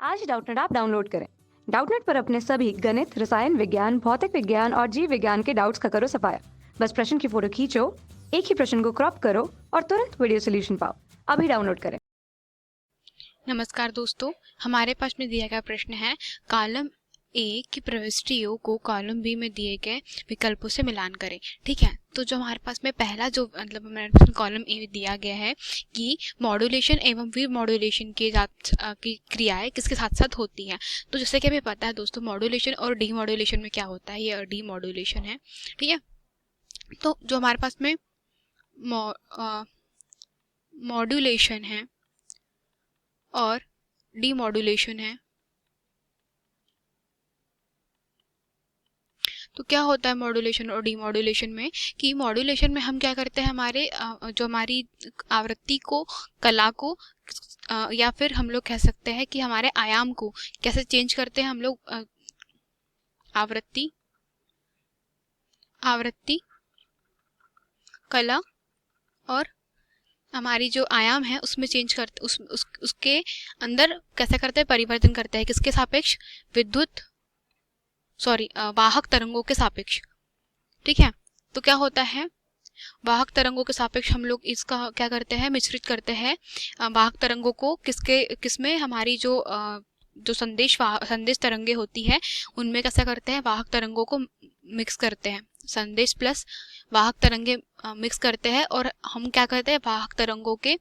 आज Doubtnut app download करें। Doubtnut पर अपने सभी गणित, रसायन विज्ञान, भौतिक विज्ञान और जीव विज्ञान के डाउट्स का करो सफाया। बस प्रश्न की फोटो खींचो, एक ही प्रश्न को क्रॉप करो और तुरंत वीडियो सोल्यूशन पाओ। अभी डाउनलोड करें। नमस्कार दोस्तों, हमारे पास में दिया गया प्रश्न है कॉलम ए की प्रविष्टियों को कॉलम बी में दिए गए विकल्पों से मिलान करें। ठीक है, तो जो हमारे पास में पहला जो मतलब हमारे पास कॉलम ए में दिया गया है कि मॉड्यूलेशन एवं विमॉड्यूलेशन के की क्रियाएं किसके साथ साथ होती हैं। तो जैसे कि हमें पता है दोस्तों, मॉड्यूलेशन और डीमॉड्यूलेशन में क्या होता है, ये डीमॉड्यूलेशन है। ठीक है, तो जो हमारे पास में मॉड्यूलेशन है और डीमॉड्यूलेशन है, तो क्या होता है मॉड्यूलेशन और डीमॉड्यूलेशन में कि मॉड्यूलेशन में हम क्या करते हैं, हमारे जो हमारी आवृत्ति को, कला को, या फिर हम लोग कह सकते हैं कि हमारे आयाम को कैसे चेंज करते हैं हम लोग, आवृत्ति, कला और हमारी जो आयाम है उसमें चेंज करते, उसके अंदर कैसे करते हैं, परिवर्तन करते हैं किसके सापेक्ष, वाहक तरंगों के सापेक्ष। ठीक है, तो क्या होता है, वाहक तरंगों के सापेक्ष हम लोग इसका क्या करते हैं, मिश्रित करते हैं वाहक तरंगों को किसमें, हमारी जो संदेश तरंगे होती है उनमें कैसा करते हैं, वाहक तरंगों को मिक्स करते हैं, संदेश प्लस वाहक तरंगे मिक्स करते हैं। और हम क्या करते हैं, वाहक तरंगों के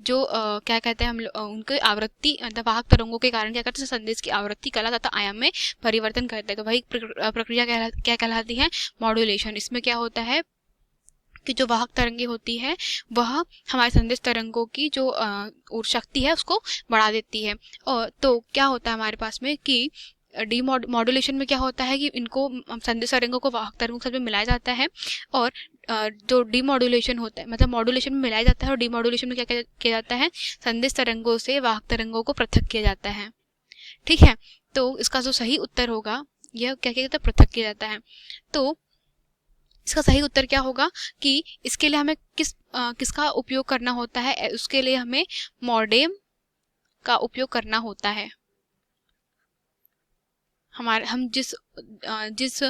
जो क्या कहते हैं हम उनके आवृत्ति, मतलब वाहक तरंगों के कारण क्या करते हैं, संदेश की आवृत्ति, कला तथा आयाम में परिवर्तन करते हैं। तो वही प्रक्रिया क्या कहलाती है, मॉड्यूलेशन। इसमें क्या होता है कि जो वाहक तरंगे होती है वह हमारे संदेश तरंगों की जो शक्ति है उसको बढ़ा देती है। और तो क्या होता है हमारे पास में कि मॉड्यूलेशन में क्या होता है कि इनको, संदेश तरंगों को वाहक तरंगों के साथ में मिलाया जाता है। और जो डीमॉड्यूलेशन होता है, मतलब मॉड्यूलेशन में मिलाया जाता है और डीमॉड्यूलेशन में क्या किया जाता है, संदेश तरंगों से वाहक तरंगों को पृथक किया जाता है। ठीक है, तो इसका जो सही उत्तर होगा, यह क्या किया जाता है, पृथक किया जाता है। तो इसका सही उत्तर क्या होगा कि इसके लिए हमें किसका उपयोग करना होता है, उसके लिए हमें मॉडेम का उपयोग करना होता है। हम जिस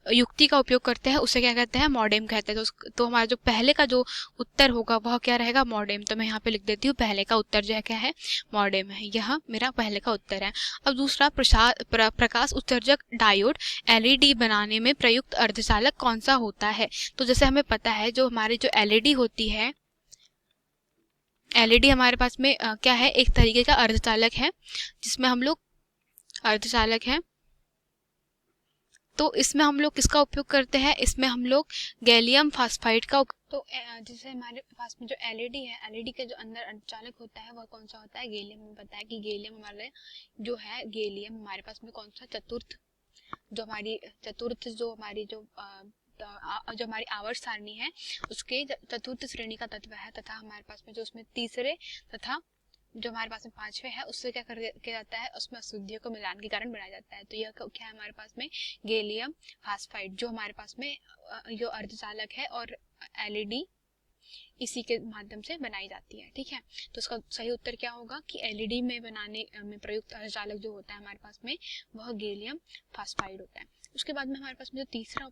युक्ति का उपयोग करते हैं उसे क्या कहते हैं, मॉडेम कहते हैं। तो हमारा जो पहले का जो उत्तर होगा वह क्या रहेगा, मॉडेम। तो मैं यहाँ पे लिख देती हूँ, पहले का उत्तर जो है क्या है, मॉडेम है। यह मेरा पहले का उत्तर है। अब दूसरा, प्रकाश उत्सर्जक डायोड एलईडी बनाने में प्रयुक्त अर्धचालक कौन सा होता है। तो जैसे हमें पता है, जो हमारी जो एलईडी होती है, एलईडी हमारे पास में क्या है, एक तरीके का अर्धचालक है, जिसमें हम लोग अर्धचालक है। तो इसमें हम लोग किसका उपयोग करते हैं, इसमें हम लोग गैलियम फास्फाइड का तो जैसे हमारे पास में जो एलईडी है, एलईडी के जो अंदर अर्धचालक होता है वह कौन सा होता है, गैलियम। हमें पता है कि गैलियम हमारे जो है, गैलियम हमारे पास में कौन सा, जो हमारी जो हमारी आवर्त सारणी है उसके चतुर्थ श्रेणी का तत्व है। तथा हमारे पास में जो उसमें तीसरे तथा जो हमारे पास में पांचवे है उससे क्या किया जाता है, उसमें अशुद्धियों को मिलान के कारण बनाया जाता है। तो यह क्या है हमारे पास में, गैलियम फास्फाइड, जो हमारे पास में जो अर्धचालक है और एलईडी इसी के माध्यम से बनाई जाती है। ठीक है, तो इसका सही उत्तर क्या होगा कि एलईडी में बनाने में प्रयुक्त अर्धचालक जो होता है हमारे पास में, वह गैलियम फास्फाइड होता है। उसके बाद में हमारे पास में जो तीसरा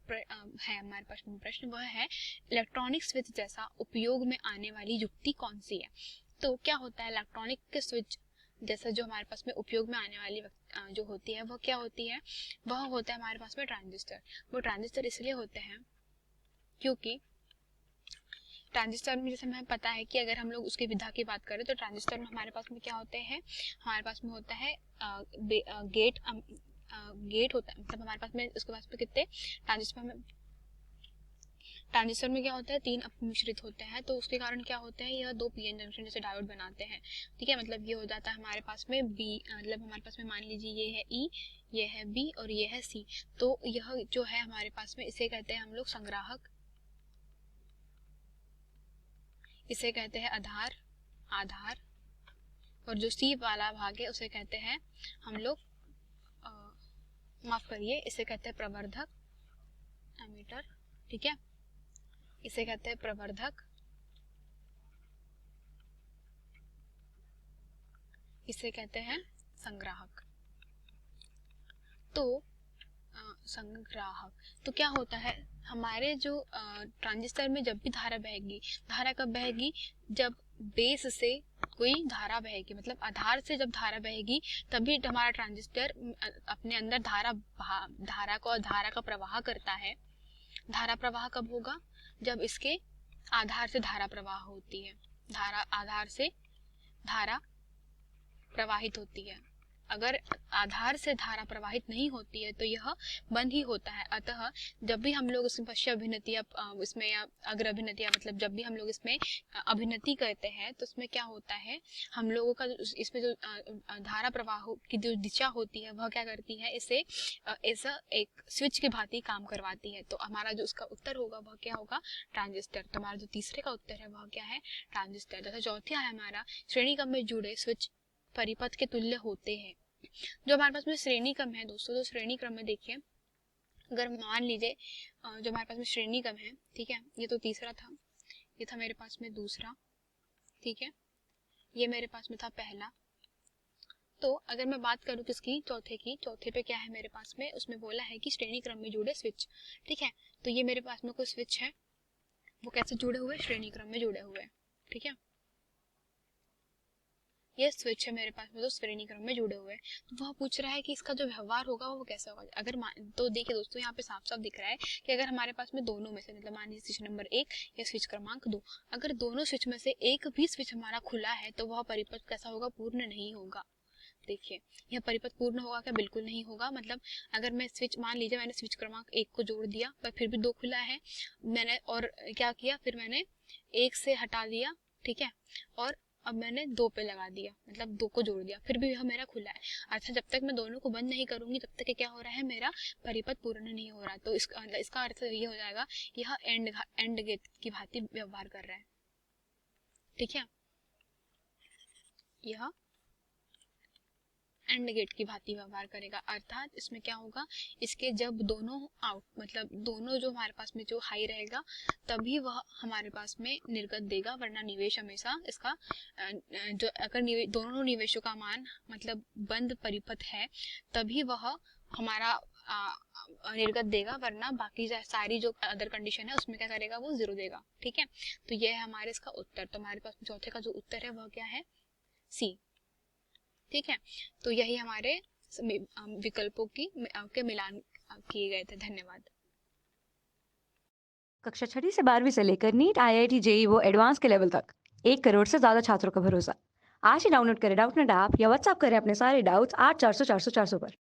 है हमारे पास में प्रश्न, वह है इलेक्ट्रॉनिक स्विच जैसा उपयोग में आने वाली युक्ति कौन सी है। तो क्या होता है, इलेक्ट्रॉनिक के स्विच जैसा जो हमारे पास में उपयोग में आने वाली जो होती है वह क्या होती है, वह होता है हमारे पास में ट्रांजिस्टर। वो ट्रांजिस्टर इसलिए होते हैं क्योंकि ट्रांजिस्टर में, जैसे हमें पता है कि अगर हम लोग उसकी विधा की बात करें तो ट्रांजिस्टर में हमारे पास में क्या होते हैं, हमारे पास में होता है गेट होता है। मतलब हमारे पास में उसके पास में कितने ट्रांजिस्टर में क्या होता है, 3 अपमिश्रित होते हैं। तो उसके कारण क्या होते हैं, यह 2 पीएन जंक्शन जैसे डायोड बनाते हैं। ठीक है, मतलब ये हो जाता है हमारे पास में बी, मतलब हमारे पास में मान लीजिए ये है ई, ये है बी और ये है सी। तो यह जो है हमारे पास में, इसे कहते हैं हम लोग संग्राहक, इसे कहते हैं आधार, और जो सी वाला भाग है उसे कहते हैं हम लोग, माफ करिए, इसे कहते हैं प्रवर्धक, एमीटर। ठीक है, इसे कहते हैं प्रवर्धक, इसे कहते हैं संग्राहक। तो संग्राहक, तो क्या होता है, हमारे जो ट्रांजिस्टर में जब भी धारा बहेगी, धारा कब बहेगी, जब बेस से कोई धारा बहेगी, मतलब आधार से जब धारा बहेगी तभी हमारा ट्रांजिस्टर अपने अंदर धारा का प्रवाह करता है। धारा प्रवाह कब होगा, जब इसके आधार से धारा प्रवाह होती है, आधार से धारा प्रवाहित होती है। अगर आधार से धारा प्रवाहित नहीं होती है तो यह बंद ही होता है। अतः जब भी हम लोग इसमें पश्च अभिनति या इसमें या अग्र अभिनति, मतलब जब भी हम लोग इसमें अभिनति करते हैं तो इसमें क्या होता है, हम लोगों का इसमें जो धारा प्रवाह की जो दिशा होती है वह क्या करती है, इसे ऐसा एक स्विच की भांति काम करवाती है। तो हमारा जो उसका उत्तर होगा वह क्या होगा, ट्रांजिस्टर। तो हमारा जो तीसरे का उत्तर है वह क्या है, ट्रांजिस्टर। तथा चौथा है हमारा, श्रेणी क्रम में जुड़े स्विच परिपथ के तुल्य होते हैं। जो हमारे पास में श्रेणी क्रम है दोस्तों, तो श्रेणी क्रम में देखिए, अगर मान लीजिए जो हमारे पास में श्रेणी क्रम है, ठीक है, ये तो तीसरा था, ये था मेरे पास में दूसरा, ठीक है, ये मेरे पास में था पहला। तो अगर मैं बात करूं किसकी, चौथे की, चौथे पे क्या है मेरे पास में, उसमें बोला है कि श्रेणी क्रम में जुड़े स्विच, ठीक है। तो ये मेरे पास में कोई स्विच है, वो कैसे जुड़े हुए, श्रेणी क्रम में जुड़े हुए, ठीक है। ये स्विच है मेरे पास में, तो श्रेणी क्रम में जुड़े हुए हैं। तो वह पूछ रहा है कि इसका जो व्यवहार होगा वो कैसा होगा। अगर तो देखिए दोस्तों, यहाँ पे साफ साफ दिख रहा है कि अगर हमारे पास में दोनों में से, मतलब मान लीजिए स्विच नंबर 1 या स्विच क्रमांक 2, अगर दोनों स्विच में से एक भी स्विच हमारा खुला है तो वह परिपथ कैसा होगा, पूर्ण नहीं होगा। देखिए, यह परिपथ पूर्ण होगा क्या, बिल्कुल नहीं होगा। मतलब अगर मैं स्विच, मान लीजिए मैंने स्विच क्रमांक 1 को जोड़ दिया पर फिर भी 2 खुला है, मैंने और क्या किया, फिर मैंने 1 से हटा दिया, ठीक है, और अब मैंने 2 पे लगा दिया, मतलब 2 को जोड़ दिया, फिर भी यह मेरा खुला है। अच्छा, जब तक मैं दोनों को बंद नहीं करूंगी तब तक क्या हो रहा है, मेरा परिपथ पूर्ण नहीं हो रहा। तो इसका अर्थ ये हो जाएगा, यह एंड गेट की भांति व्यवहार कर रहा है, ठीक है, यह एंड गेट की भांति व्यवहार करेगा। अर्थात इसमें क्या होगा, इसके जब दोनों आउट, मतलब दोनों जो हमारे पास में जो हाई रहेगा तभी वह हमारे पास में निर्गत देगा, वरना निवेश हमेशा इसका जो अगर दोनों निवेशों का मान मतलब बंद परिपथ है तभी वह हमारा निर्गत देगा, वरना बाकी सारी जो अदर कंडीशन है उसमें क्या करेगा, वो 0 देगा, ठीक है। तो यह है हमारे इसका उत्तर। तो हमारे पास चौथे का जो उत्तर है वह क्या है, सी, ठीक है। तो यही हमारे विकल्पों के मिलान किए गए थे। धन्यवाद। कक्षा 6ठी से 12वीं से लेकर नीट, IIT, JEE वो एडवांस के लेवल तक 1 करोड़ से ज्यादा छात्रों का भरोसा। आज ही डाउनलोड करें डाउटनेट ऐप या व्हाट्सएप करें अपने सारे डाउट्स 8400 400 400 पर।